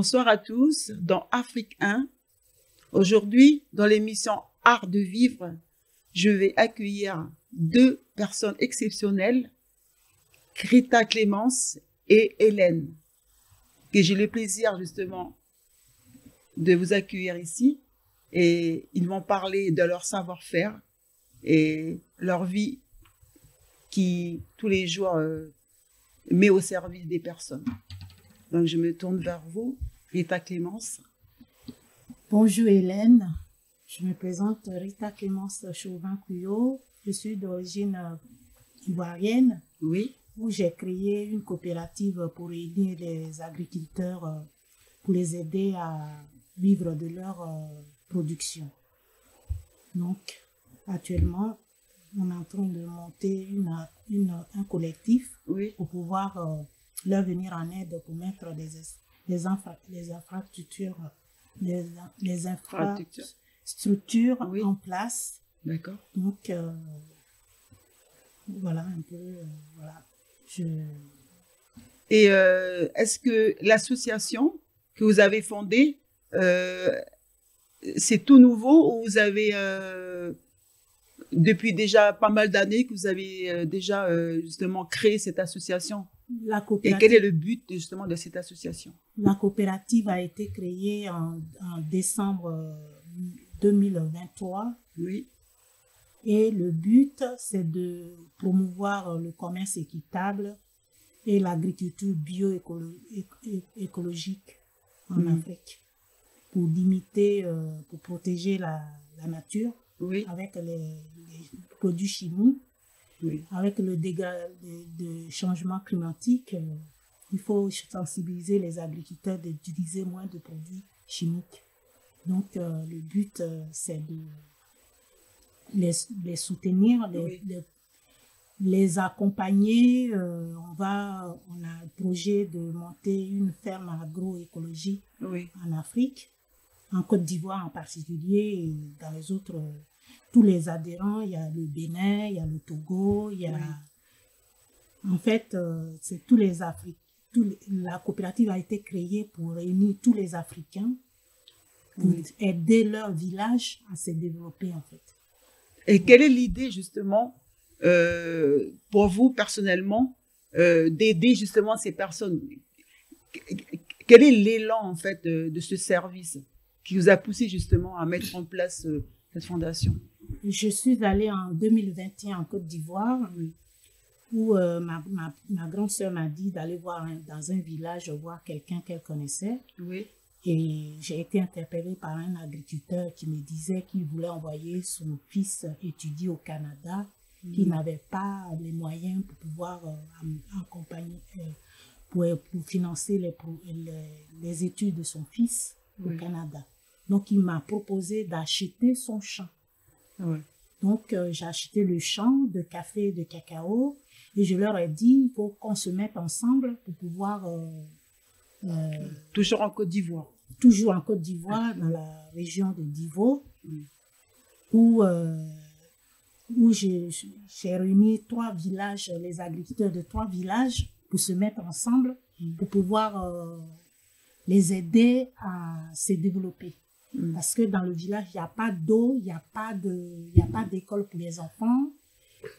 Bonsoir à tous dans Afrique 1. Aujourd'hui, dans l'émission Art de vivre, je vais accueillir deux personnes exceptionnelles, Rita Clémence et Hélène, que j'ai le plaisir justement de vous accueillir ici. Et ils vont parler de leur savoir-faire et leur vie qui, tous les jours, met au service des personnes. Donc, je me tourne vers vous, Rita Clémence. Bonjour Hélène, je me présente Rita Clémence Chauvin-Couillot. Je suis d'origine ivoirienne, Oui. Où j'ai créé une coopérative pour aider les agriculteurs, pour les aider à vivre de leur production. Donc, actuellement, on est en train de monter un collectif pour pouvoir leur venir en aide pour mettre les infrastructures en place. D'accord. Donc, voilà un peu, voilà. Et est-ce que l'association que vous avez fondée, c'est tout nouveau ou vous avez, depuis déjà pas mal d'années que vous avez déjà justement créé cette association? Et quel est le but justement de cette association? La coopérative a été créée en décembre 2023. Oui. Et le but, c'est de promouvoir le commerce équitable et l'agriculture bio-écologique en Afrique pour limiter, pour protéger la nature avec les produits chimiques. Avec le changement climatique, il faut sensibiliser les agriculteurs d'utiliser moins de produits chimiques. Donc, le but, c'est de les soutenir, les accompagner. On a le projet de monter une ferme agroécologique en Afrique, en Côte d'Ivoire en particulier, et dans les autres, tous les adhérents, il y a le Bénin, il y a le Togo, il y a... En fait, c'est tous les Africains. La coopérative a été créée pour réunir tous les Africains, pour aider leur village à se développer, en fait. Et quelle est l'idée, justement, pour vous, personnellement, d'aider justement ces personnes? Quel est l'élan, en fait, de ce service qui vous a poussé, justement, à mettre en place cette fondation? Je suis allée en 2021 en Côte d'Ivoire, où ma grande sœur m'a dit d'aller voir dans un village, voir quelqu'un qu'elle connaissait. Oui. Et j'ai été interpellée par un agriculteur qui me disait qu'il voulait envoyer son fils étudier au Canada, qu'il n'avait pas les moyens pour pouvoir accompagner, pour financer les études de son fils au Canada. Donc, il m'a proposé d'acheter son champ. Donc, j'ai acheté le champ de café et de cacao et je leur ai dit, il faut qu'on se mette ensemble pour pouvoir... toujours en Côte d'Ivoire. Toujours en Côte d'Ivoire, dans la région de Divo, où j'ai réuni 3 villages, les agriculteurs de 3 villages, pour se mettre ensemble, pour pouvoir les aider à se développer. Parce que dans le village, il n'y a pas d'eau, il n'y a pas d'école pour les enfants.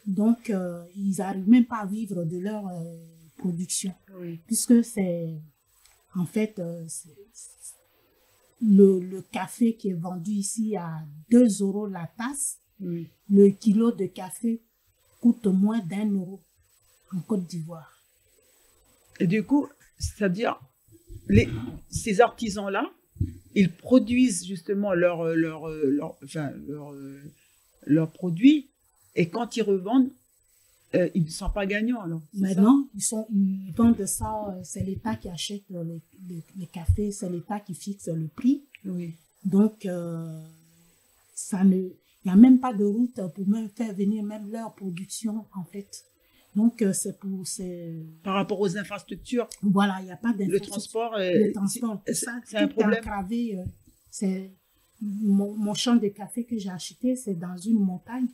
Donc, ils n'arrivent même pas à vivre de leur production. Puisque c'est, en fait, le café qui est vendu ici à 2 € la tasse. Le kilo de café coûte moins d'1 € en Côte d'Ivoire. Et du coup, c'est-à-dire, ces artisans-là, ils produisent justement leurs produits et quand ils revendent, ils ne sont pas gagnants alors. Maintenant, ils vendent ça, c'est l'État qui achète le café, c'est l'État qui fixe le prix. Donc, il n'y a même pas de route pour même faire venir même leur production en fait. Donc, par rapport aux infrastructures. Voilà, il n'y a pas d'infrastructure. Le transport, c'est un problème. Entravé, mon champ de café que j'ai acheté, c'est dans une montagne.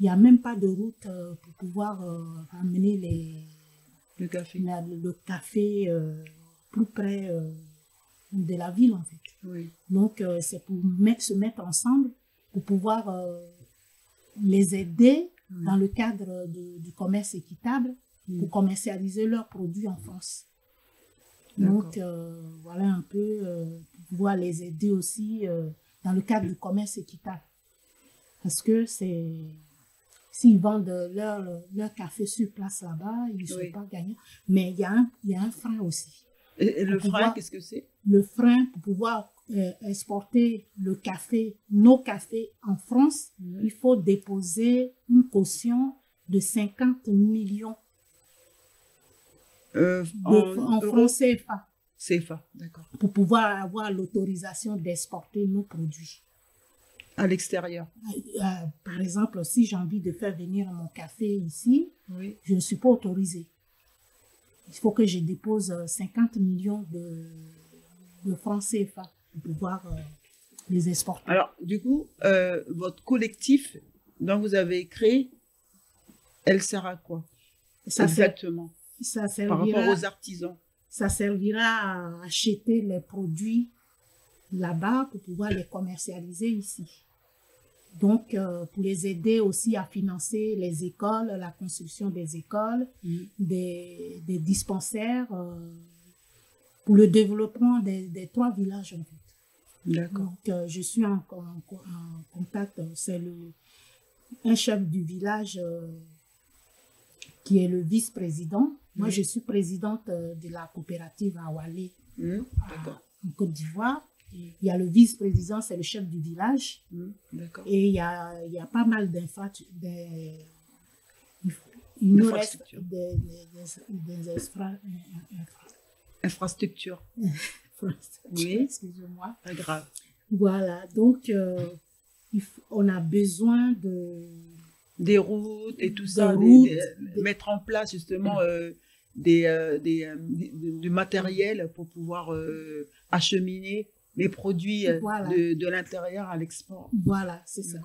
Il n'y a même pas de route pour pouvoir amener le café plus près de la ville, en fait. Oui. Donc, c'est pour se mettre ensemble pour pouvoir les aider dans le cadre du commerce équitable pour commercialiser leurs produits en France. Donc, voilà un peu pour pouvoir les aider aussi dans le cadre du commerce équitable. Parce que s'ils vendent leur café sur place là-bas, ils ne sont pas gagnants. Mais il y a un frein aussi. Et le frein, qu'est-ce que c'est? Le frein pour pouvoir exporter nos cafés en France, il faut déposer une caution de 50 millions en francs CFA. CFA, d'accord. Pour pouvoir avoir l'autorisation d'exporter nos produits. À l'extérieur. Par exemple, si j'ai envie de faire venir mon café ici, je ne suis pas autorisée. Il faut que je dépose 50 millions de francs CFA pour pouvoir les exporter. Alors, du coup, votre collectif dont vous avez créé, elle sert à quoi? Exactement. Ça servira, par rapport aux artisans. Ça servira à acheter les produits là-bas pour pouvoir les commercialiser ici. Donc, pour les aider aussi à financer les écoles, la construction des écoles, des dispensaires, pour le développement des 3 villages en fait. D'accord. Donc, je suis en contact, c'est un chef du village qui est le vice-président. Moi, je suis présidente de la coopérative à Oualé, en Côte d'Ivoire. Il y a le vice-président, c'est le chef du village. Et il y a pas mal d'infrastructures. Il nous reste des infrastructures. Oui, excusez-moi. Pas grave. Voilà, donc on a besoin des routes et tout ça, mettre en place justement du matériel pour pouvoir acheminer les produits de l'intérieur à l'export. Voilà, c'est ça.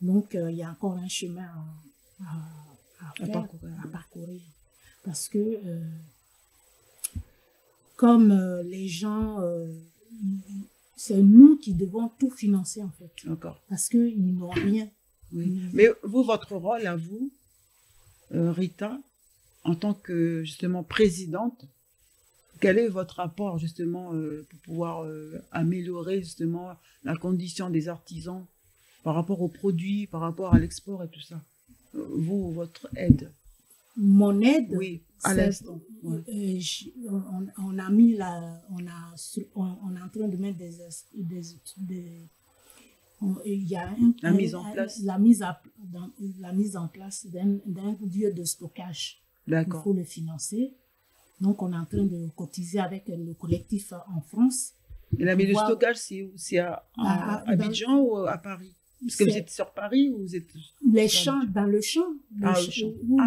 Donc, il y a encore un chemin à parcourir. Parce que, comme les gens, c'est nous qui devons tout financer, en fait. D'accord. Parce qu'ils n'ont rien. Oui. Mais vous, votre rôle à vous, Rita, en tant que, justement, présidente, quel est votre apport, justement, pour pouvoir améliorer, justement, la condition des artisans par rapport aux produits, par rapport à l'export et tout ça? Vous, votre aide? Mon aide? Oui, à l'instant. On est en train de mettre il y a la mise en place d'un lieu de stockage. D'accord. Il faut le financer. Donc, on est en train de cotiser avec le collectif en France. Et la mise de stockage, c'est où? C'est à Abidjan ou à Paris? Parce que vous êtes sur Paris ou vous êtes... Dans le champ. Où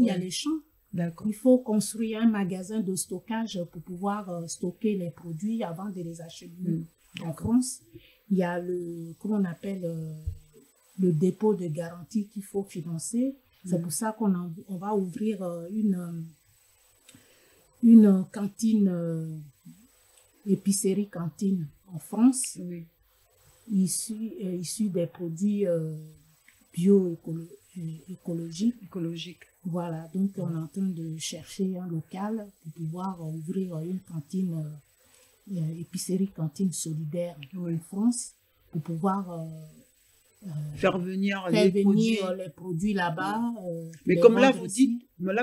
il y a les champs. D'accord. Il faut construire un magasin de stockage pour pouvoir stocker les produits avant de les acheminer en France. Il y a comment on appelle le dépôt de garantie qu'il faut financer. C'est pour ça qu'on va ouvrir une cantine, épicerie cantine en France, issue des produits écologiques. Voilà, donc on est en train de chercher un local pour pouvoir ouvrir une cantine, épicerie cantine solidaire en France, pour pouvoir faire venir les produits là-bas. Mais comme là,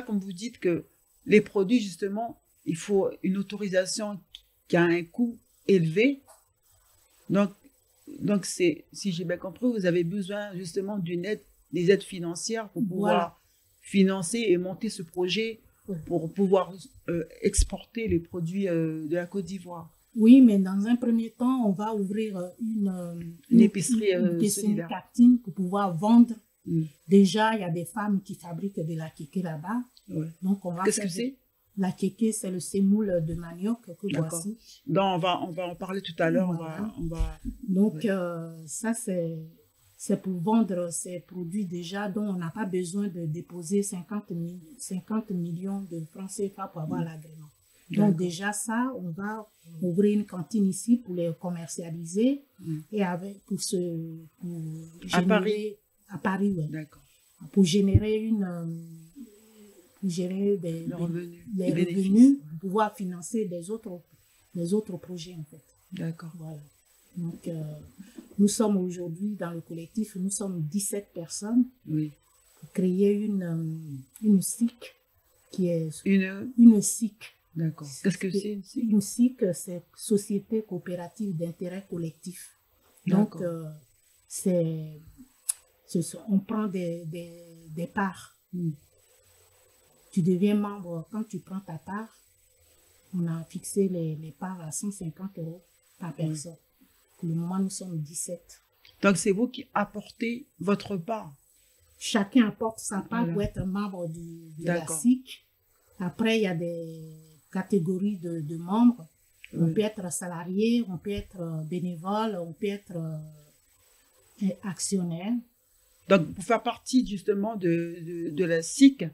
comme vous dites que les produits, justement, il faut une autorisation qui a un coût élevé. Donc si j'ai bien compris, vous avez besoin justement des aides financières pour pouvoir financer et monter ce projet pour pouvoir exporter les produits de la Côte d'Ivoire. Oui, mais dans un premier temps, on va ouvrir une épicerie solidaire pour pouvoir vendre. Déjà, il y a des femmes qui fabriquent de la kéké là-bas. Donc, on va Qu'est-ce que c'est? La kéké, c'est le sémoule de manioc que voici. Donc, on va en parler tout à l'heure. Voilà. Donc, ça, c'est pour vendre ces produits déjà dont on n'a pas besoin de déposer 50 millions de francs CFA pour avoir l'agrément. Donc déjà ça, on va ouvrir une cantine ici pour les commercialiser et pour générer à Paris, ouais. D'accord. Pour générer des revenus pour pouvoir financer les autres projets en fait. D'accord. Voilà. Donc nous sommes aujourd'hui dans le collectif, nous sommes 17 personnes pour créer une SIC qui est une SIC. D'accord. Qu'est-ce que c'est une SIC? Une SIC, c'est Société coopérative d'intérêt collectif. Donc on prend des parts. Tu deviens membre, quand tu prends ta part, on a fixé les parts à 150 € par personne. Pour le moment, nous sommes 17. Donc, c'est vous qui apportez votre part? Chacun apporte sa part pour être membre de la SIC. Après, il y a des catégories de membres. On peut être salarié, on peut être bénévole, on peut être actionnaire. Donc, pour faire partie justement de la SIC,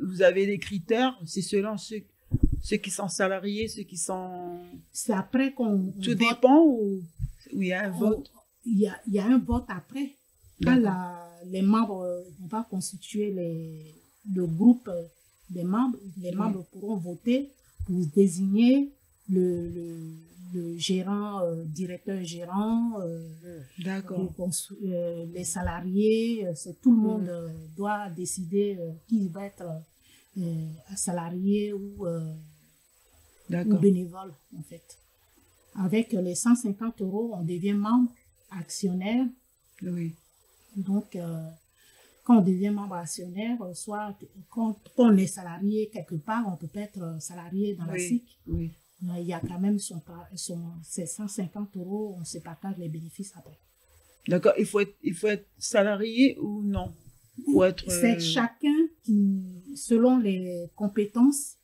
vous avez des critères, c'est selon ceux qui sont salariés, ceux qui sont... C'est après qu'on... Tout dépend ou il y a un vote? Il y a un vote après. Quand les membres, on va constituer le groupe des membres, les membres pourront voter pour désigner le gérant, directeur gérant, les salariés, tout le monde doit décider qui va être salarié ou bénévole en fait. Avec les 150 €, on devient membre actionnaire. Oui. Donc, quand on devient membre actionnaire, soit quand on est salarié quelque part, on peut pas être salarié dans la SIC. Oui. Il y a quand même ces 150 €, on se partage les bénéfices après. D'accord. Il faut être salarié ou non? C'est chacun qui, selon les compétences,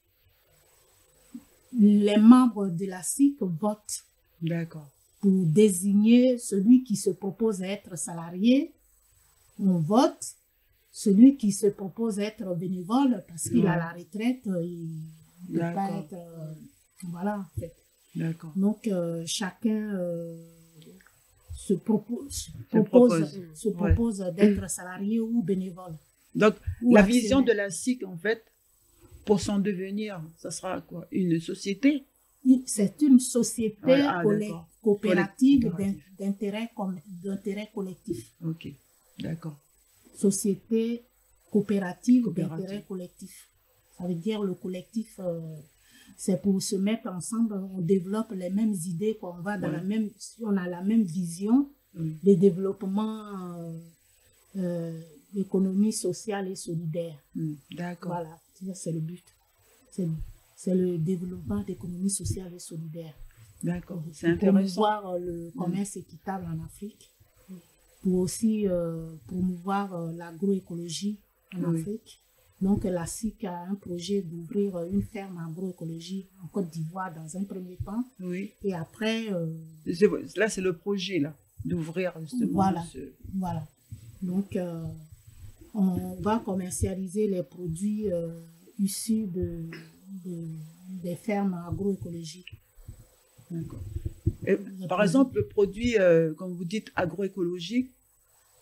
les membres de la SIC votent. D'accord. Pour désigner celui qui se propose à être salarié, on vote. Celui qui se propose à être bénévole, parce qu'il a la retraite, il ne peut pas être... voilà, en fait. D'accord. Donc, chacun se propose d'être salarié ou bénévole. Donc, la vision de la SIC, en fait, pour son devenir, ça sera quoi? Une société? C'est une société coopérative d'intérêt collectif. Ok, d'accord. Société coopérative d'intérêt collectif. Ça veut dire le collectif, c'est pour se mettre ensemble, on développe les mêmes idées, quoi. On va dans on a la même vision de développement d'économie sociale et solidaire. D'accord. Voilà, c'est le but. C'est le développement d'économie sociale et solidaire. D'accord, c'est intéressant. Promouvoir le commerce équitable en Afrique, pour aussi promouvoir l'agroécologie en Afrique. Donc la SIC a un projet d'ouvrir une ferme agroécologie en Côte d'Ivoire dans un premier temps. Oui. Et après... là, c'est le projet là, d'ouvrir justement. Voilà. Donc, on va commercialiser les produits issus des fermes agroécologiques. D'accord. Par exemple, le produit, comme vous dites, agroécologique,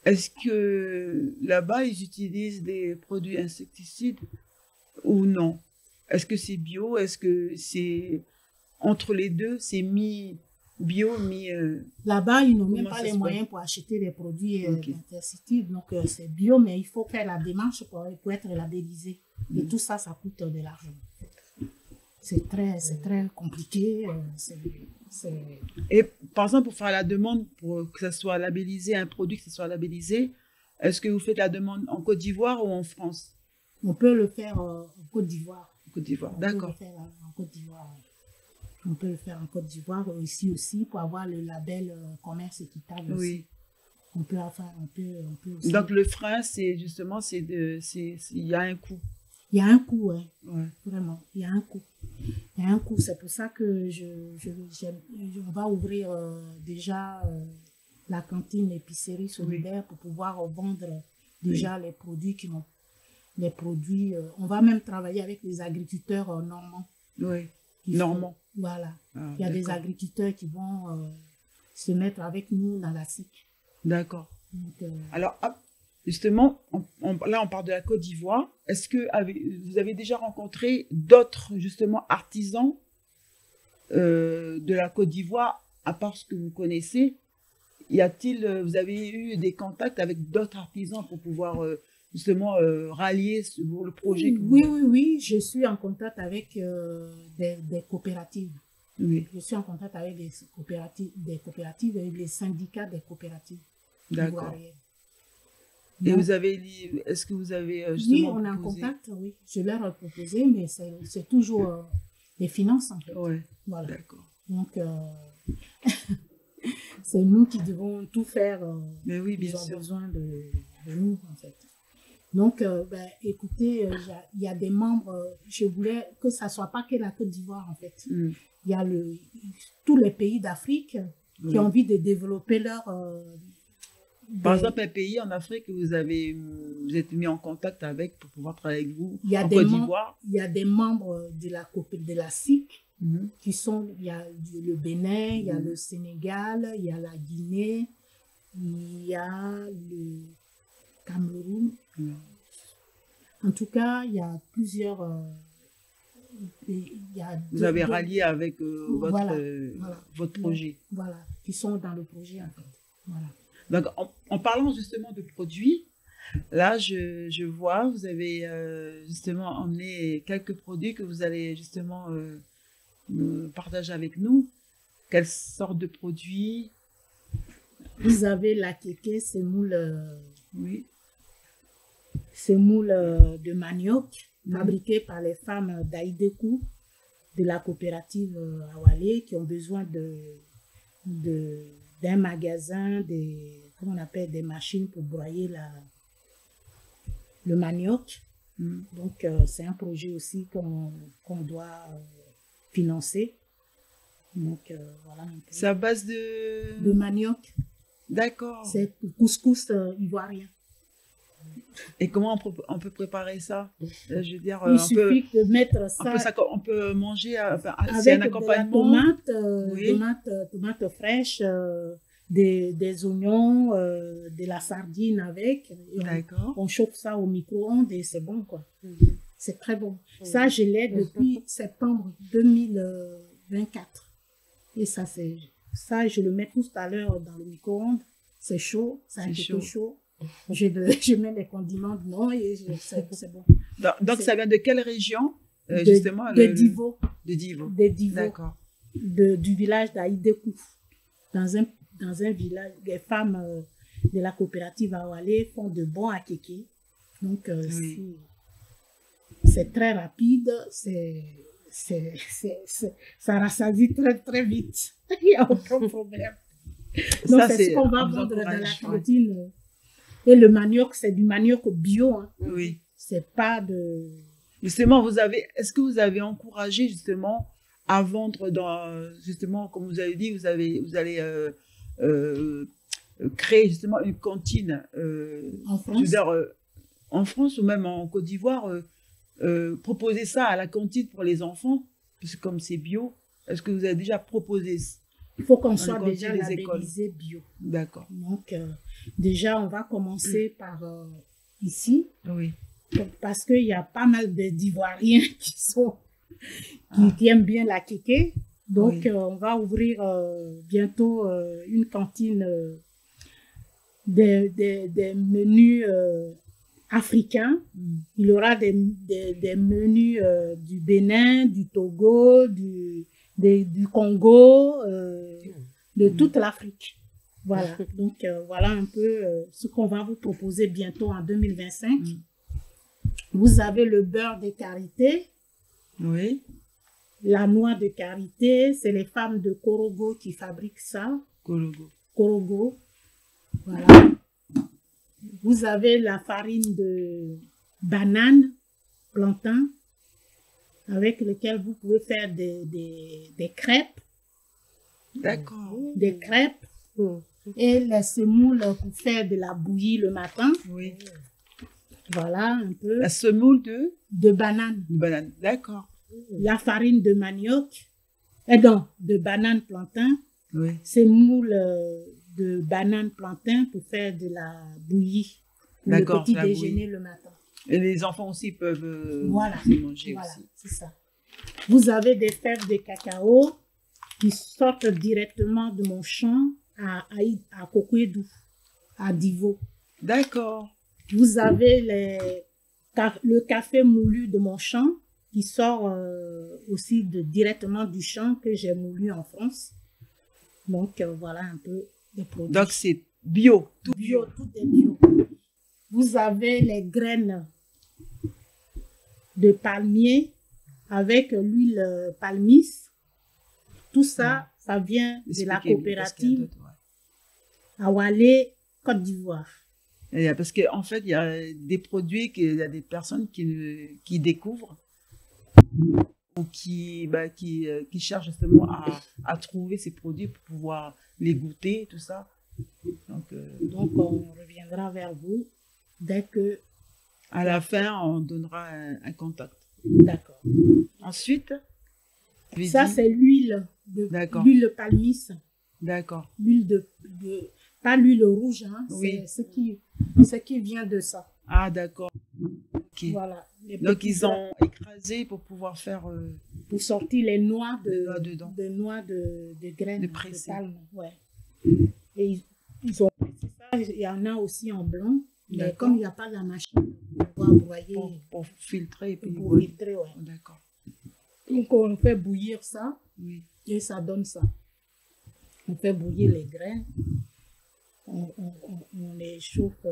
est-ce que là-bas, ils utilisent des produits insecticides ou non? Est-ce que c'est bio? Est-ce que c'est entre les deux? C'est mi-bio, mi... Là-bas, ils n'ont même pas les moyens pour acheter des produits insecticides. Donc, c'est bio, mais il faut faire la démarche pour être labellisé. Et tout ça, ça coûte de l'argent. C'est très compliqué. Et par exemple, pour faire la demande, pour que ça soit labellisé, un produit que ça soit labellisé, est-ce que vous faites la demande en Côte d'Ivoire ou en France? On peut le faire en Côte d'Ivoire. Côte d'Ivoire, d'accord. On peut le faire en Côte d'Ivoire. On peut le faire en Côte d'Ivoire, ici aussi, pour avoir le label commerce équitable. Oui. Aussi. On peut aussi. Donc le frein, c'est justement, il y a un coût. Il y a un coût, vraiment. Il y a un coût. C'est pour ça que on va ouvrir déjà la cantine épicerie solidaire pour pouvoir vendre déjà les produits on va même travailler avec les agriculteurs normands. Oui, normand. Voilà. Il y a des agriculteurs qui vont se mettre avec nous dans la SIC. D'accord. Alors, justement, là, on parle de la Côte d'Ivoire. Est-ce que vous avez déjà rencontré d'autres, justement, artisans de la Côte d'Ivoire, à part ce que vous connaissez? Vous avez eu des contacts avec d'autres artisans pour pouvoir justement rallier le projet? Oui, je suis en contact avec des coopératives. Oui. Je suis en contact avec des coopératives et les syndicats des coopératives. D'accord. Et est-ce que vous avez justement on est en contact, oui. Je leur ai proposé, mais c'est toujours les finances, en fait. Oui, voilà. D'accord. Donc, c'est nous qui devons tout faire. Mais oui, bien sûr. Ils ont besoin de nous, en fait. Donc, écoutez, il y a des membres, je voulais que ça ne soit pas que la Côte d'Ivoire, en fait. Il y a tous les pays d'Afrique qui ont envie de développer leur... Par exemple, un pays en Afrique que vous êtes mis en contact avec pour pouvoir travailler avec vous, en Côte d'Ivoire? Il y a des membres de la SIC qui sont... Il y a le Bénin, il y a le Sénégal, il y a la Guinée, il y a le Cameroun. En tout cas, il y a plusieurs... vous avez rallié avec votre projet. Voilà, qui sont dans le projet, en fait. Voilà. Donc, en parlant justement de produits, là, je vois, vous avez justement emmené quelques produits que vous allez justement partager avec nous. Quelle sorte de produits? Vous avez la kéké, semoule de manioc, fabriqué par les femmes d'Aïdekou, de la coopérative Awalé, qui ont besoin d'un magasin, comment on appelle, des machines pour broyer le manioc. Donc, c'est un projet aussi qu'on doit financer. Donc, voilà. C'est à base de manioc. D'accord. C'est couscous ivoirien. Et comment on peut préparer ça? Je veux dire, il suffit de mettre ça. On peut manger avec un accompagnement. De la tomate fraîche, des oignons, de la sardine avec. On chauffe ça au micro-ondes et c'est bon, quoi. C'est très bon. Ça, je l'ai depuis septembre 2024. Et ça, je le mets tout à l'heure dans le micro-ondes. C'est chaud, ça a été chaud. Je mets les condiments dedans et c'est bon. Donc, ça vient de quelle région, justement? De Divo. De Divo. D'accord. Du village d'Aïdekou. Dans un village, les femmes de la coopérative Awalé font de bons akéké. Donc, c'est très rapide, ça rassasie très, très vite. Il n'y a aucun problème. Donc, c'est ce qu'on va vendre dans la cantine. Et le manioc, c'est du manioc bio. Hein. Oui. C'est pas de... Justement, est-ce que vous avez encouragé justement à vendre justement, comme vous avez dit, vous allez créer justement une cantine en France? Je veux dire, en France ou même en Côte d'Ivoire, proposer ça à la cantine pour les enfants, parce que comme c'est bio, est-ce que vous avez déjà proposé ça? Il faut qu'on soit déjà labellisé bio. D'accord. Donc, déjà, on va commencer par ici. Oui. Parce qu'il y a pas mal d'Ivoiriens qui aiment bien la kéké. Donc, on va ouvrir bientôt une cantine des menus africains. Il y aura des menus du Bénin, du Togo, du Congo, de toute l'Afrique. Voilà. Donc, voilà un peu ce qu'on va vous proposer bientôt en 2025. Vous avez le beurre de karité. Oui. La noix de karité, c'est les femmes de Korogo qui fabriquent ça. Korogo. Voilà. Vous avez la farine de banane, plantain, avec lequel vous pouvez faire des crêpes. D'accord. Des crêpes. Et la semoule pour faire de la bouillie le matin. Oui. Voilà un peu. La semoule de banane. De banane, d'accord. la farine de manioc, non, de banane plantain. Oui. C'est moule de banane plantain pour faire de la bouillie pour le petit déjeuner le matin. Et les enfants aussi peuvent voilà. manger voilà, aussi. C'est ça. Vous avez des fèves de cacao qui sortent directement de mon champ à Kokwédou, à Divo. D'accord. Vous avez le café moulu de mon champ qui sort aussi directement du champ que j'ai moulu en France. Donc, voilà un peu des produits. Donc, c'est bio. Tout bio. Tout est bio. Vous avez les graines de palmier avec l'huile palmis. Tout ça, ça vient de la coopérative Awalé, Côte d'Ivoire. Parce qu'en fait, il y a des produits, il y a des personnes qui découvrent ou qui cherchent justement à trouver ces produits pour pouvoir les goûter, tout ça. Donc, on reviendra vers vous dès que... À la fin, on donnera un contact. D'accord. Ensuite, ça, c'est l'huile l'huile palmis. D'accord. L'huile pas l'huile rouge, hein, oui. C'est ce qui vient de ça. Ah, d'accord. Okay. Voilà. Donc, ils ont écrasé pour pouvoir faire... pour sortir les noix de noix de graines de palme. Ouais. Et ils ont pressé ça. Il y en a aussi en blanc. Mais comme il n'y a pas la machine, on va broyer. Pour filtrer. Pour filtrer, ouais. D'accord. Donc, on fait bouillir ça. Oui. Et ça donne ça. On fait bouillir les graines. On les chauffe.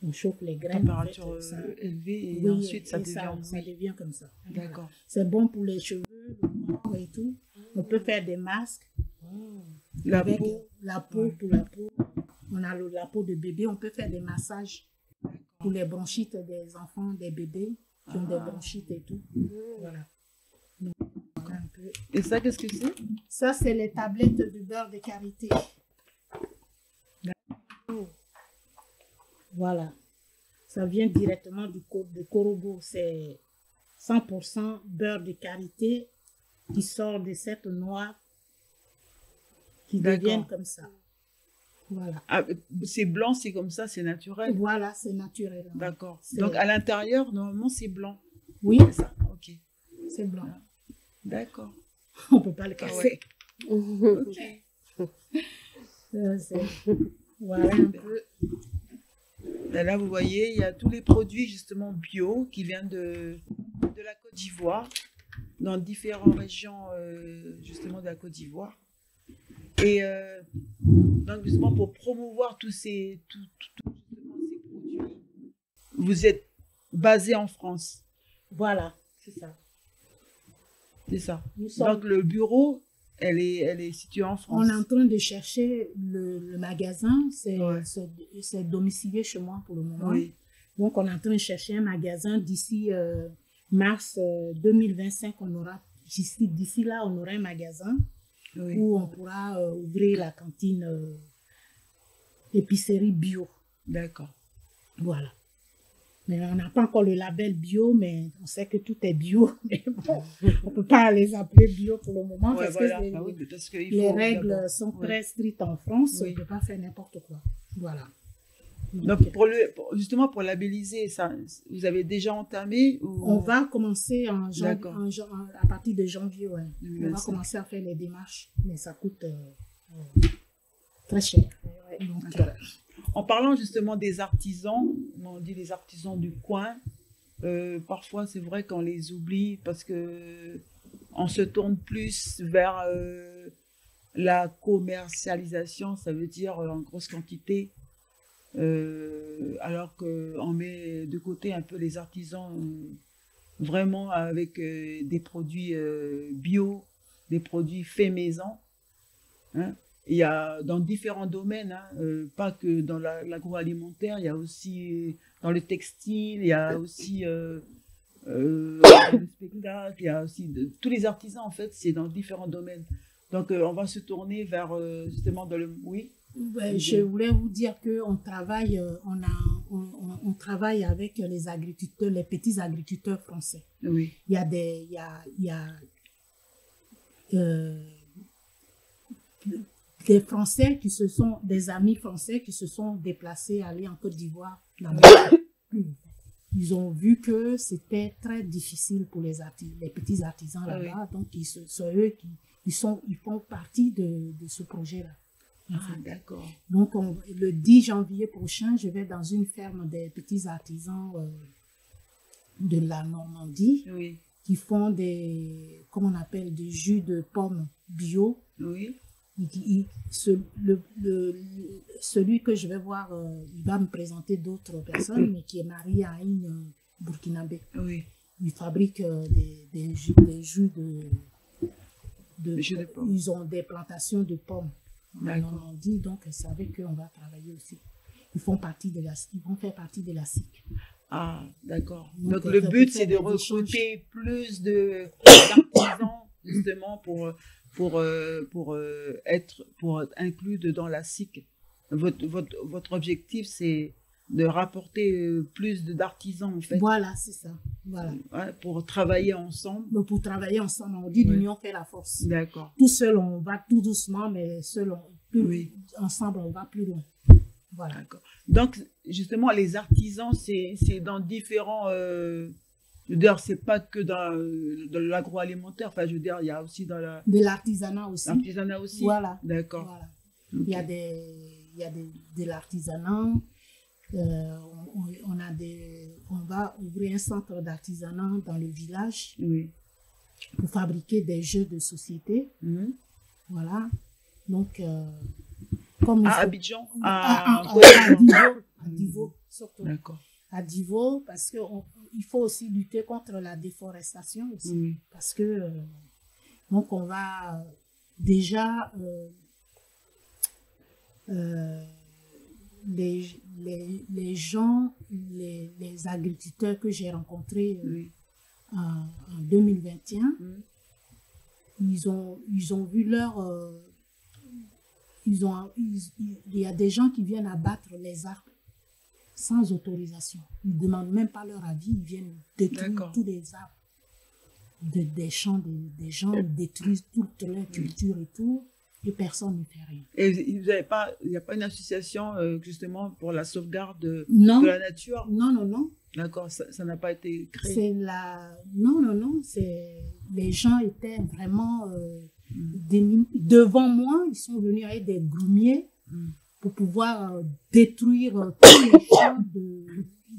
On chauffe les graines. Température élevée et ensuite ça devient comme ça. D'accord. C'est bon pour les cheveux, le corps et tout. On peut faire des masques. La avec peau. La peau, pour la peau. On a la peau de bébé. On peut faire des massages pour les bronchites des enfants, des bébés qui ont des bronchites et tout. Voilà. Donc, un peu. Et ça, qu'est-ce que c'est? Ça, c'est les tablettes de beurre de karité. Voilà. Ça vient directement de Korogo. C'est 100% beurre de karité qui sort de cette noix qui deviennent comme ça. Voilà. Ah, c'est blanc, c'est comme ça, c'est naturel. Voilà, c'est naturel. D'accord. Donc à l'intérieur, normalement, c'est blanc. Oui. C'est ça. Ok. C'est blanc. D'accord. On ne peut pas le casser. Ah ouais. Ok. Voilà un peu. Et là, vous voyez, il y a tous les produits justement bio qui viennent de la Côte d'Ivoire, dans différentes régions justement de la Côte d'Ivoire. Et donc justement pour promouvoir tous ces produits, vous êtes basé en France. Voilà, c'est ça. C'est ça. Donc le bureau, elle est située en France. On est en train de chercher le magasin, c'est domicilié chez moi pour le moment. Oui. Donc on est en train de chercher un magasin d'ici mars 2025. D'ici là, on aura un magasin. Oui. Où on pourra ouvrir la cantine épicerie bio. D'accord. Voilà. Mais on n'a pas encore le label bio, mais on sait que tout est bio. Mais bon, on ne peut pas les appeler bio pour le moment parce que les règles sont très strictes en France. On ne peut pas faire n'importe quoi. Voilà. Donc, justement, pour labelliser, ça, vous avez déjà entamé ou... On va commencer à partir de janvier, ouais. On va commencer à faire les démarches, mais ça coûte très cher. Donc, en parlant justement des artisans, on dit les artisans du coin, parfois c'est vrai qu'on les oublie parce que on se tourne plus vers la commercialisation, ça veut dire en grosse quantité. Alors qu'on met de côté un peu les artisans vraiment avec des produits bio, des produits faits maison. Hein. Il y a dans différents domaines, hein, pas que dans l'agroalimentaire, il y a aussi dans le textile, il y a aussi dans le spectacle, il y a aussi tous les artisans en fait, c'est dans différents domaines. Donc on va se tourner vers justement dans le... Oui. Je voulais vous dire qu'on travaille, on travaille avec les agriculteurs, les petits agriculteurs français. Oui. Il y a des Français des amis français qui se sont déplacés, aller en Côte d'Ivoire. Ils ont vu que c'était très difficile pour les petits artisans là-bas, donc c'est eux qui font partie de ce projet-là. D'accord. Donc, le 10 janvier prochain, je vais dans une ferme des petits artisans de la Normandie qui font comment on appelle, des jus de pommes bio. Oui. Celui que je vais voir, il va me présenter d'autres personnes, mais qui est marié à une Burkinabé. Oui. Il fabrique des jus de pommes. Ils ont des plantations de pommes. On dit donc c'est avec eux on va travailler aussi. Ils vont faire partie de la SIC. Ah, d'accord. Donc le but c'est de recruter plus d'artisans justement pour être inclus dans la SIC. Votre objectif c'est de rapporter plus d'artisans en fait. Voilà, c'est ça. Voilà. Pour travailler ensemble. Donc, pour travailler ensemble, on dit l'union fait la force. D'accord. Tout seul, on va tout doucement, mais ensemble, on va plus loin. Voilà. D'accord. Donc, justement, les artisans, c'est dans différents... je veux dire, c'est pas que dans l'agroalimentaire. Enfin, je veux dire, il y a aussi dans de l'artisanat aussi. L'artisanat aussi. Voilà. D'accord. Voilà. Okay. Il y a de l'artisanat. On va ouvrir un centre d'artisanat dans le village pour fabriquer des jeux de société. Voilà. Donc, comme à Abidjan, à Divo, surtout. D'accord. À Divo, parce qu'il faut aussi lutter contre la déforestation aussi. Parce que, donc, on va déjà... les gens, les agriculteurs que j'ai rencontrés en 2021, ils ont vu il y a des gens qui viennent abattre les arbres sans autorisation. Ils ne demandent même pas leur avis, ils viennent détruire tous les arbres des champs des gens, ils détruisent toute leur culture et tout. Et personne ne fait rien. Et il n'y a pas une association justement pour la sauvegarde de la nature? Non. D'accord, ça n'a pas été créé? Non. Les gens étaient vraiment devant moi, ils sont venus avec des groumiers pour pouvoir détruire tous les champs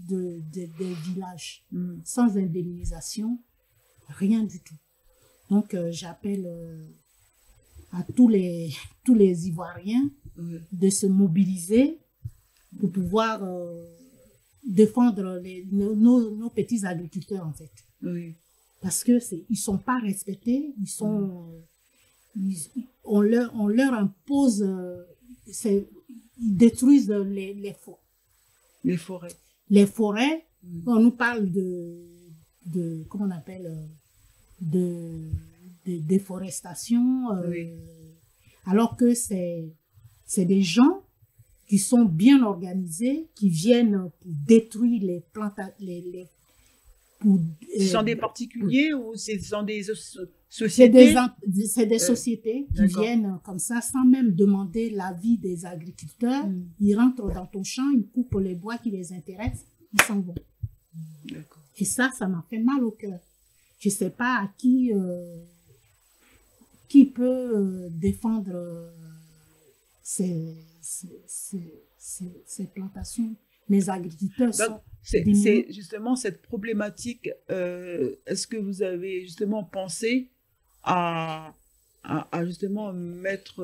des villages sans indemnisation, rien du tout. Donc j'appelle à tous les Ivoiriens de se mobiliser pour pouvoir défendre nos petits agriculteurs en fait. Parce que ils sont pas respectés, on leur impose, ils détruisent les forêts. Les forêts, on nous parle de comment on appelle, de déforestation, alors que c'est des gens qui sont bien organisés, qui viennent pour détruire les plantes, ce sont des particuliers ou ce sont des sociétés? C'est des sociétés qui viennent comme ça, sans même demander l'avis des agriculteurs. Ils rentrent dans ton champ, ils coupent les bois qui les intéressent, ils s'en vont. Et ça m'a fait mal au cœur. Je ne sais pas à qui peut défendre ces plantations. Les agriculteurs sont... C'est justement cette problématique. Est-ce que vous avez justement pensé à justement mettre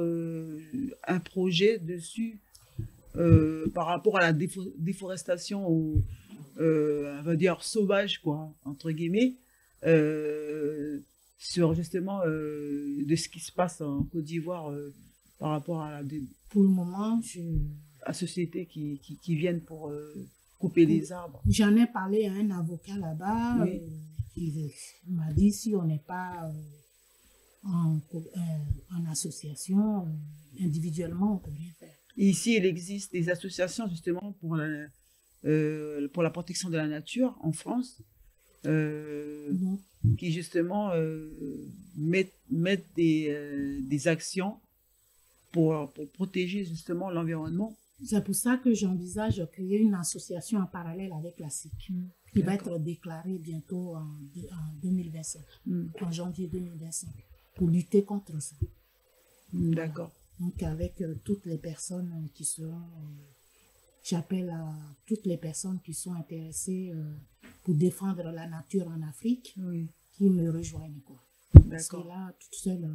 un projet dessus par rapport à la déforestation on va dire sauvage, quoi, entre guillemets, sur justement de ce qui se passe en Côte d'Ivoire par rapport à pour le moment, à sociétés qui viennent pour couper les arbres. J'en ai parlé à un avocat là-bas, il m'a dit si on n'est pas en association, individuellement, on ne peut rien faire. Et ici, il existe des associations justement pour la protection de la nature en France, qui justement mettent des actions pour protéger justement l'environnement. C'est pour ça que j'envisage de créer une association en parallèle avec la SIC, qui va être déclarée bientôt en 2025, en janvier 2025, pour lutter contre ça. D'accord. Donc avec toutes les personnes qui seront, j'appelle à toutes les personnes qui sont intéressées pour défendre la nature en Afrique, qui me rejoignent, quoi. Parce que là, toute seule...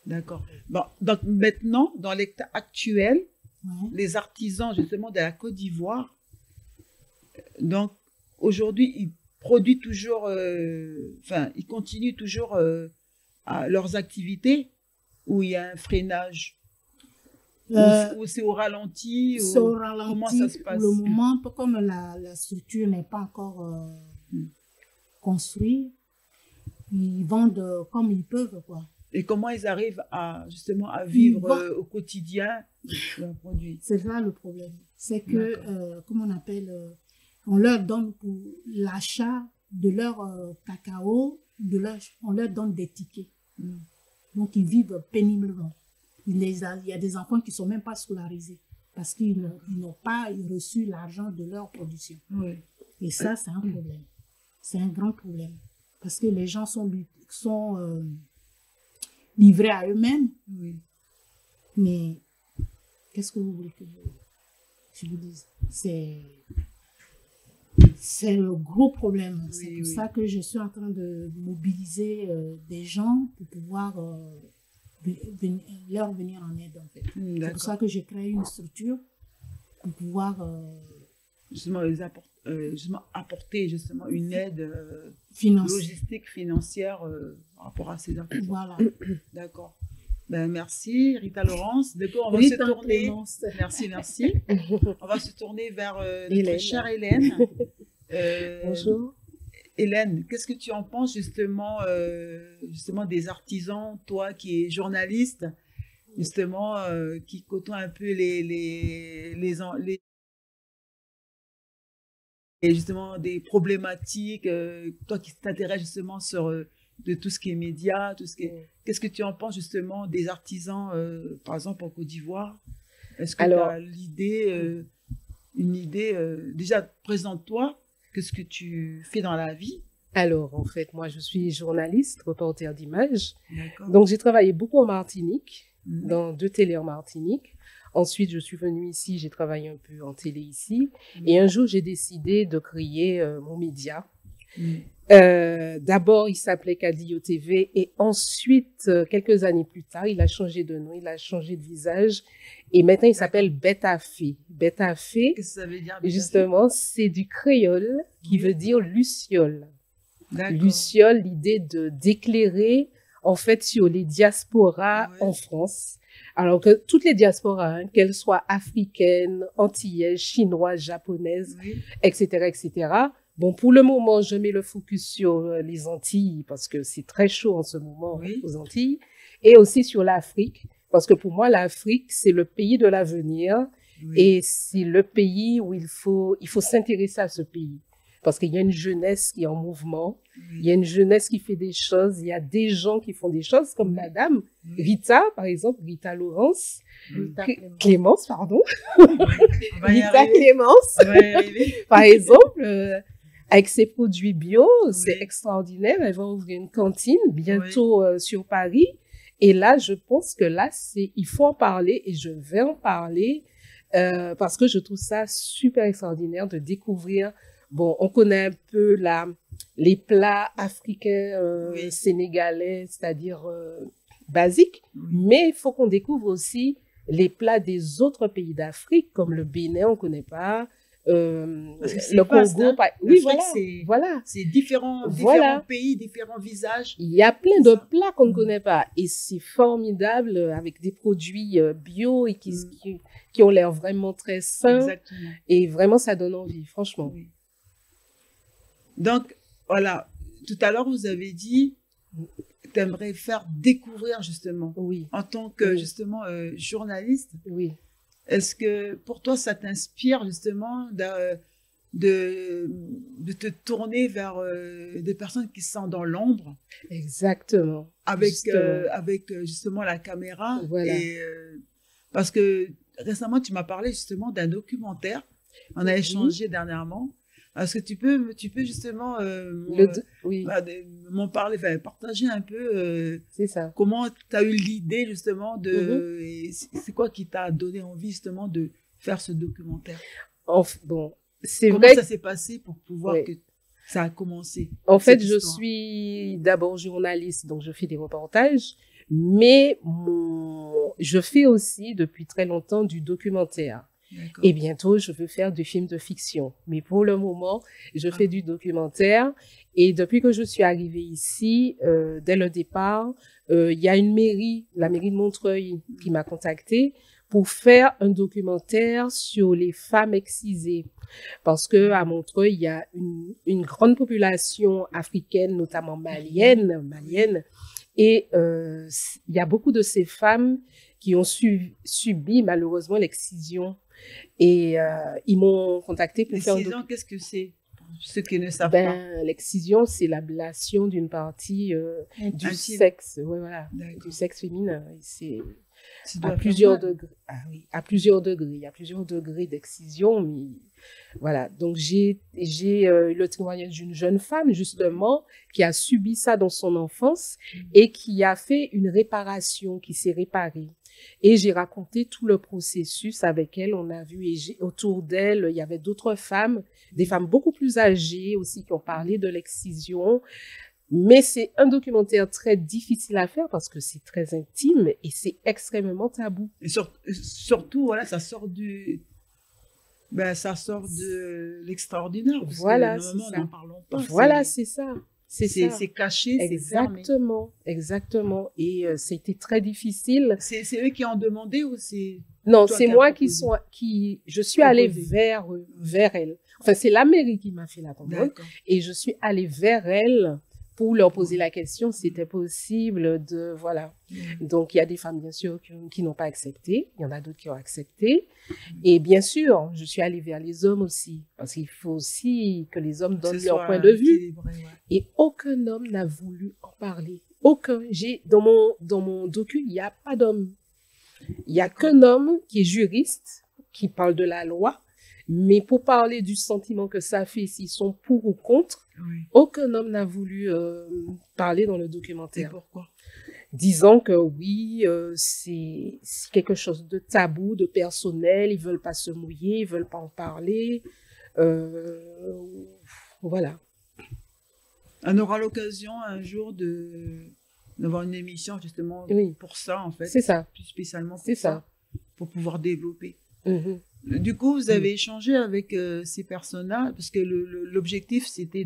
D'accord. Bon, donc maintenant, dans l'état actuel, les artisans justement de la Côte d'Ivoire, donc aujourd'hui, ils produisent toujours, ils continuent toujours à leurs activités, où il y a un freinage, ou c'est au ralenti, c'est au ralenti. Comment ça se passe? Pour le moment, comme la structure n'est pas encore construite, ils vendent comme ils peuvent, quoi. Et comment ils arrivent justement à vivre au quotidien leurs produits? C'est ça le problème. C'est que, comment on appelle, on leur donne pour l'achat de leur cacao, on leur donne des tickets. Donc, ils vivent péniblement. Il y a des enfants qui ne sont même pas scolarisés parce qu'ils n'ont pas reçu l'argent de leur production. Et ça, c'est un problème. C'est un grand problème. Parce que les gens sont livrés à eux-mêmes. Mais qu'est-ce que vous voulez que je vous dise? C'est le gros problème. C'est pour ça que je suis en train de mobiliser des gens pour pouvoir leur venir en aide, en fait. C'est pour ça que j'ai créé une structure pour pouvoir justement apporter justement une aide logistique, financière par rapport à ces artisans. Voilà. D'accord. Ben, merci Rita Laurence. D'accord, on va se tourner. Merci. On va se tourner vers notre chère Hélène. Bonjour. Hélène, qu'est-ce que tu en penses justement des artisans, toi qui es journaliste, justement qui côtoie un peu et justement des problématiques, toi qui t'intéresses justement sur de tout ce qui est médias, qu'est-ce que tu en penses justement des artisans, par exemple en Côte d'Ivoire? Est-ce que tu as une idée, déjà présente-toi, qu'est-ce que tu fais dans la vie? Alors, en fait, moi, je suis journaliste, reporter d'images. Donc, j'ai travaillé beaucoup en Martinique, dans 2 télés en Martinique. Ensuite, je suis venue ici, j'ai travaillé un peu en télé ici. Et un jour, j'ai décidé de créer mon média. D'abord, il s'appelait Cadio TV et ensuite, quelques années plus tard, il a changé de nom, il a changé de visage et maintenant, il s'appelle Betafé. Betafé, qu'est-ce que ça veut dire, justement, c'est du créole qui veut dire luciole. Luciole, l'idée d'éclairer en fait sur les diasporas en France. Alors que toutes les diasporas, qu'elles soient africaines, antillaises, chinoises, japonaises, etc., etc. Bon, pour le moment, je mets le focus sur les Antilles parce que c'est très chaud en ce moment aux Antilles et aussi sur l'Afrique parce que pour moi, l'Afrique, c'est le pays de l'avenir et c'est le pays où il faut s'intéresser à ce pays parce qu'il y a une jeunesse qui est en mouvement, il y a une jeunesse qui fait des choses, il y a des gens qui font des choses comme Madame Rita, par exemple, Rita Laurence, Clémence, pardon, Rita Clémence, par exemple, avec ses produits bio, c'est extraordinaire. Elle va ouvrir une cantine bientôt sur Paris. Et là, je pense que là, il faut en parler et je vais en parler parce que je trouve ça super extraordinaire de découvrir. Bon, on connaît un peu les plats africains sénégalais, c'est-à-dire basiques, mais il faut qu'on découvre aussi les plats des autres pays d'Afrique, comme le Bénin, on ne connaît pas. Le Congo, oui, voilà. C'est différents pays, différents visages. Il y a plein de plats qu'on ne connaît pas. Et c'est formidable avec des produits bio et qui ont l'air vraiment très sains. Exactement. Et vraiment, ça donne envie, franchement. Oui. Donc, voilà. Tout à l'heure, vous avez dit que tu aimerais faire découvrir, justement, en tant que, justement, journaliste. Oui. Est-ce que pour toi, ça t'inspire justement de te tourner vers des personnes qui sont dans l'ombre? Exactement. Avec justement la caméra. Voilà. Et, parce que récemment, tu m'as parlé justement d'un documentaire. On a échangé dernièrement. Est-ce que tu peux justement m'en parler, partager un peu c'est ça. Comment tu as eu l'idée justement et c'est quoi qui t'a donné envie justement de faire ce documentaire? Bon, c'est comment vrai ça s'est passé pour pouvoir que ça a commencé? En fait, je suis d'abord journaliste, donc je fais des reportages, mais je fais aussi depuis très longtemps du documentaire. Et bientôt, je veux faire du film de fiction. Mais pour le moment, je fais du documentaire. Et depuis que je suis arrivée ici, dès le départ, il y a une mairie, la mairie de Montreuil, qui m'a contactée pour faire un documentaire sur les femmes excisées. Parce que à Montreuil, il y a une grande population africaine, notamment malienne. Et il y a beaucoup de ces femmes qui ont subi malheureusement l'excision. Et ils m'ont contacté pour faire... L'excision, qu'est-ce que c'est? Pour ceux qui ne savent pas. L'excision, c'est l'ablation d'une partie du sexe, voilà, du sexe féminin. C'est à plusieurs degrés. Ah oui, à plusieurs degrés. Il y a plusieurs degrés d'excision, mais voilà. Donc j'ai eu le témoignage d'une jeune femme justement qui a subi ça dans son enfance et qui a fait une réparation, qui s'est réparée. Et j'ai raconté tout le processus avec elle. On a vu, et autour d'elle, il y avait d'autres femmes, des femmes beaucoup plus âgées aussi qui ont parlé de l'excision. Mais c'est un documentaire très difficile à faire parce que c'est très intime et c'est extrêmement tabou. Et surtout, voilà, ça sort de l'extraordinaire. Voilà, c'est ça. N'en parlons pas. Voilà, c'est ça. C'est caché, c'est fermé. Exactement. Et c'était très difficile. C'est eux qui ont demandé ou c'est... Non, c'est moi je suis allée vers elle. Enfin, c'est la mairie qui m'a fait la demande. Et je suis allée vers elle pour leur poser la question si c'était possible de, voilà. Donc, il y a des femmes, bien sûr, qui n'ont pas accepté. Il y en a d'autres qui ont accepté. Et bien sûr, je suis allée vers les hommes aussi. Parce qu'il faut aussi que les hommes donnent leur point de vue. Et aucun homme n'a voulu en parler. Aucun. Dans mon docu, il n'y a pas d'homme. Il n'y a qu'un homme qui est juriste, qui parle de la loi. Mais pour parler du sentiment que ça fait, s'ils sont pour ou contre, aucun homme n'a voulu parler dans le documentaire. Et pourquoi? Disant que oui, c'est quelque chose de tabou, de personnel, ils veulent pas se mouiller, ils veulent pas en parler. Voilà. On aura l'occasion un jour d'avoir une émission justement pour ça, en fait. C'est ça. Plus spécialement pour ça. Pour pouvoir développer. Du coup, vous avez échangé avec ces personnes-là parce que l'objectif, c'était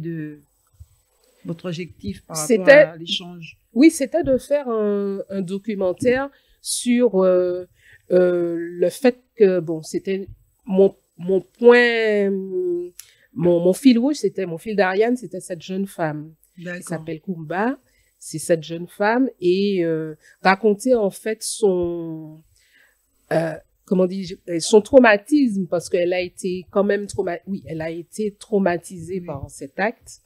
votre objectif par rapport à l'échange. Oui, c'était de faire un documentaire sur le fait que, bon, c'était mon point, mon fil rouge, mon fil d'Ariane, c'était cette jeune femme. Qui s'appelle Kumba. C'est cette jeune femme et raconter en fait son traumatisme parce qu'elle a été quand même traumatisée par cet acte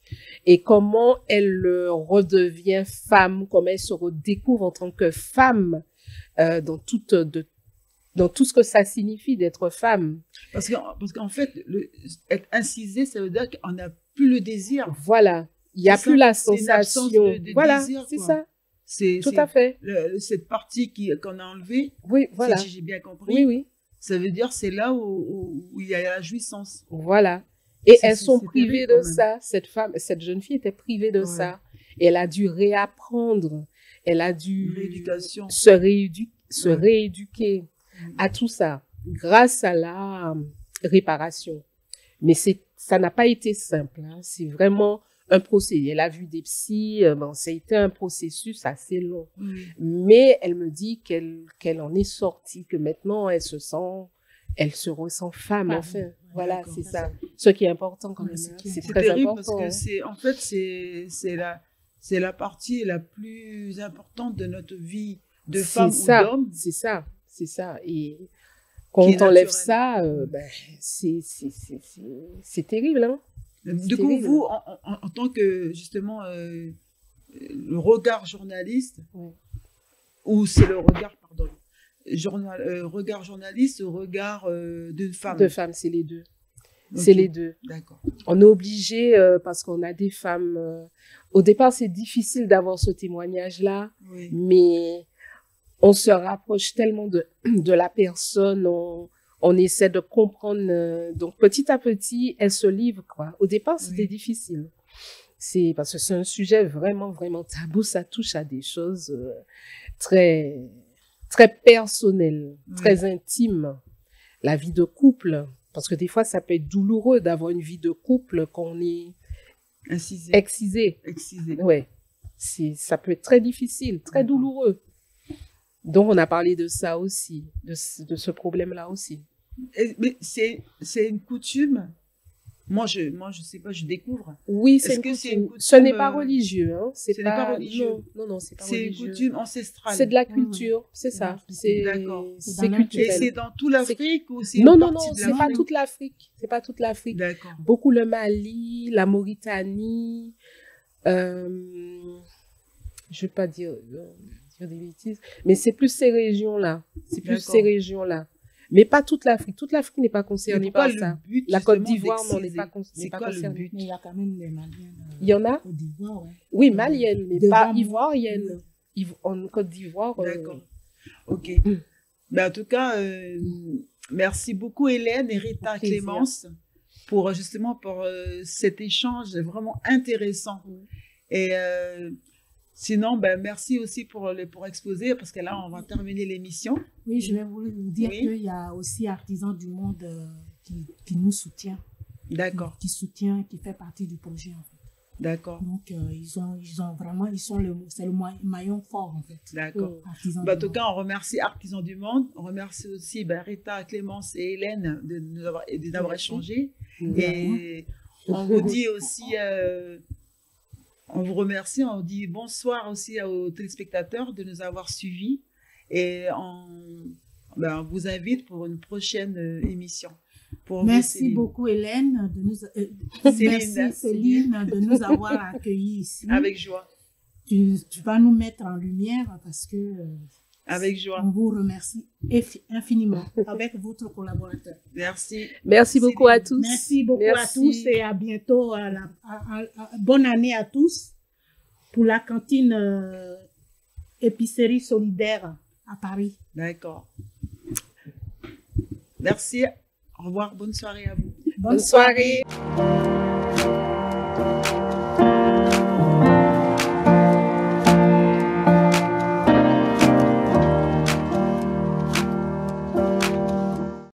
et comment elle redevient femme, comment elle se redécouvre en tant que femme dans tout ce que ça signifie d'être femme. Parce qu'en fait, être incisé, ça veut dire qu'on n'a plus le désir. Voilà, il n'y a plus la sensation. Voilà, c'est ça. C'est tout à fait. Cette partie qu'on a enlevée. Oui, voilà. Si j'ai bien compris. Oui. Ça veut dire c'est là où il y a la jouissance. Voilà. Et elles sont privées de ça. Cette jeune fille était privée de ça. Elle a dû réapprendre. Elle a dû se rééduquer à tout ça grâce à la réparation. Mais ça n'a pas été simple. Hein. C'est vraiment un procédé. Elle a vu des psys, ça a été un processus assez long. Mais elle me dit qu'elle en est sortie, que maintenant elle se ressent femme, enfin. Voilà, c'est ça. Ce qui est important quand même. C'est très terrible important. Parce que c'est la partie la plus importante de notre vie de femme ou d'homme. C'est ça. Et Quand on t'enlève ça, c'est terrible. Hein, du coup, vous, en tant que, justement, le regard journaliste, ou c'est le regard, pardon, regard journaliste, regard d'une femme. De femme, c'est les deux. Okay. C'est les deux. D'accord. On est obligé, parce qu'on a des femmes... au départ, c'est difficile d'avoir ce témoignage-là, mais on se rapproche tellement de la personne, on essaie de comprendre. Donc, petit à petit, elle se livre, quoi. Au départ, c'était difficile. C'est parce que c'est un sujet vraiment, vraiment tabou. Ça touche à des choses très, très personnelles, très intimes. La vie de couple. Parce que des fois, ça peut être douloureux d'avoir une vie de couple quand on est excisé. Ouais. Ça peut être très difficile, très douloureux. Donc, on a parlé de ça aussi, de ce problème-là aussi. Mais c'est une coutume. Moi, je sais pas, je découvre. Oui, c'est une coutume. Ce n'est pas religieux, hein. Ce n'est pas religieux. Non, c'est pas religieux. C'est une coutume ancestrale. C'est de la culture, c'est ça. D'accord. C'est culturel. Et c'est dans toute l'Afrique ou c'est Non, c'est pas toute l'Afrique. C'est pas toute l'Afrique. D'accord. Beaucoup le Mali, la Mauritanie, je vais pas dire des bêtises, mais c'est plus ces régions-là. Mais pas toute l'Afrique. Toute l'Afrique n'est pas concernée par ça. La Côte d'Ivoire n'est pas concernée. Mais il y a quand même des Maliennes. Il y en a? Côte d'Ivoire, ouais. Oui, maliennes, mais pas ivoiriennes. En Côte d'Ivoire. D'accord. Ok. Mais en tout cas, merci beaucoup Hélène et Rita Clémence pour cet échange vraiment intéressant. Et sinon, merci aussi pour exposer, parce que là, on va terminer l'émission. Oui, je vais vous dire qu'il y a aussi Artisans du Monde qui nous soutient. D'accord. Qui soutient, qui fait partie du projet, en fait. D'accord. Donc, c'est le maillon fort, en fait. D'accord. En tout cas, on remercie Artisans du Monde. On remercie aussi Rita, Clémence et Hélène de nous avoir échangé. Et on vous dit aussi... on vous remercie, on dit bonsoir aussi aux téléspectateurs de nous avoir suivis et on vous invite pour une prochaine émission. Merci beaucoup Hélène, merci Céline de nous avoir accueillis ici. Avec joie. Tu vas nous mettre en lumière parce que avec joie. On vous remercie infiniment avec votre collaborateur. Merci. Merci beaucoup à tous. Merci beaucoup à tous et à bientôt. Bonne année à tous pour la cantine épicerie solidaire à Paris. D'accord. Merci. Au revoir. Bonne soirée à vous. Bonne soirée.